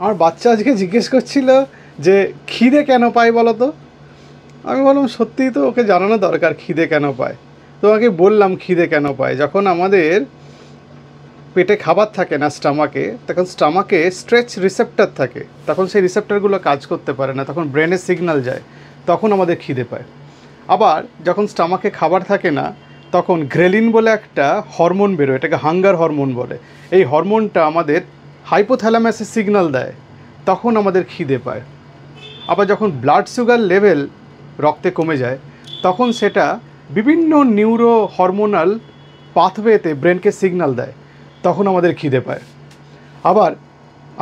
আমার বাচ্চা আজকে জিজ্ঞেস করছিল যে খিদে কেন পায় বলো তো। আমি বললাম সত্যিই তো ওকে জানানো দরকার খিদে কেন পায়। তো ওকে বললাম খিদে কেন পায়। যখন আমাদের পেটে খাবার থাকে না স্টামাকে, তখন স্টামাকে স্ট্রেচ রিসেপ্টর থাকে, তখন সেই রিসেপ্টরগুলো কাজ করতে পারে না, তখন ব্রেনে সিগন্যাল যায়, তখন আমাদের খিদে পায়। আবার যখন স্টামাকে খাবার থাকে না, তখন গ্রেলিন বলে একটা হরমোন বেরোয়, এটাকে হাঙ্গার হরমোন বলে। এই হরমোনটা আমাদের হাইপোথ্যালামাসে সিগন্যাল দেয়, তখন আমাদের খিদে পায়। আবার যখন ব্লাড সুগার লেভেল রক্তে কমে যায়, তখন সেটা বিভিন্ন নিউরো হরমোনাল পাথওয়েতে ব্রেনকে সিগন্যাল দেয়, তখন আমাদের খিদে পায়। আবার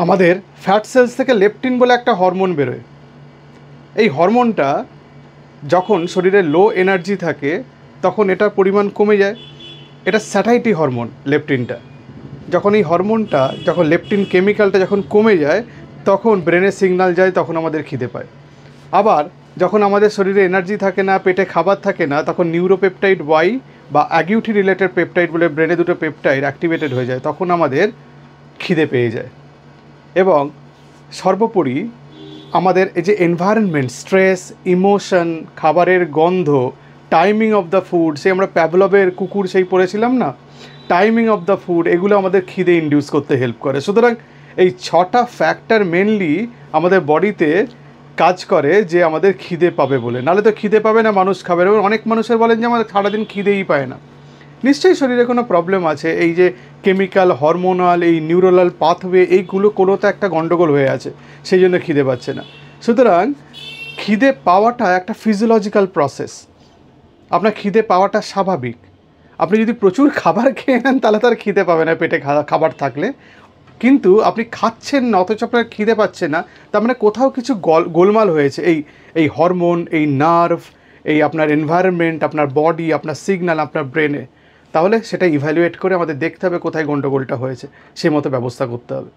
আমাদের ফ্যাট সেলস থেকে লেপটিন বলে একটা হরমোন বেরোয়। এই হরমোনটা যখন শরীরে লো এনার্জি থাকে, তখন এটার পরিমাণ কমে যায়। এটা স্যাটাইটি হরমোন লেপটিনটা। যখন এই হরমোনটা, যখন লেপটিন কেমিক্যালটা যখন কমে যায়, তখন ব্রেনে সিগন্যাল যায়, তখন আমাদের খিদে পায়। আবার যখন আমাদের শরীরে এনার্জি থাকে না, পেটে খাবার থাকে না, তখন নিউরোপেপটাইড ওয়াই বা অ্যাগুইটি রিলেটেড পেপটাইড বলে ব্রেনে দুটো পেপটাইড অ্যাক্টিভেটেড হয়ে যায়, তখন আমাদের খিদে পেয়ে যায়। এবং সর্বোপরি আমাদের এই যে এনভায়রনমেন্ট, স্ট্রেস, ইমোশন, খাবারের গন্ধ, টাইমিং অফ দ্য ফুড, সেই আমরা প্যাভলভের কুকুর সেই পড়েছিলাম না, টাইমিং অফ দ্য ফুড, এগুলো আমাদের খিদে ইনডিউস করতে হেল্প করে। সুতরাং এই 6টা ফ্যাক্টর মেনলি আমাদের বডিতে কাজ করে যে আমাদের খিদে পাবে বলে। নাহলে তো খিদে পাবে না, মানুষ খাবে না। অনেক মানুষের বলেন যে আমাদের সারাদিন খিদেই পায় না। নিশ্চয়ই শরীরে কোনো প্রবলেম আছে। এই যে কেমিক্যাল, হরমোনাল, এই নিউরাল পাথওয়ে, এইগুলো কোনো তো একটা গণ্ডগোল হয়ে আছে, সেই জন্য খিদে পাচ্ছে না। সুতরাং খিদে পাওয়াটা একটা ফিজিওলজিক্যাল প্রসেস। আপনার খিদে পাওয়াটা স্বাভাবিক। আপনি যদি প্রচুর খাবার খেয়ে নেন, তাহলে তার খিদে পাবে না পেটে খাবার থাকলে। কিন্তু আপনি খাচ্ছেন না অথচ আপনার খিদে পাচ্ছে না, তার মানে কোথাও কিছু গোলমাল হয়েছে। এই হরমোন, এই নার্ভ, এই আপনার এনভায়রনমেন্ট, আপনার বডি, আপনার সিগন্যাল, আপনার ব্রেনে। তাহলে সেটা ইভ্যালুয়েট করে আমাদের দেখতে হবে কোথায় গণ্ডগোলটা হয়েছে, সেই মতো ব্যবস্থা করতে হবে।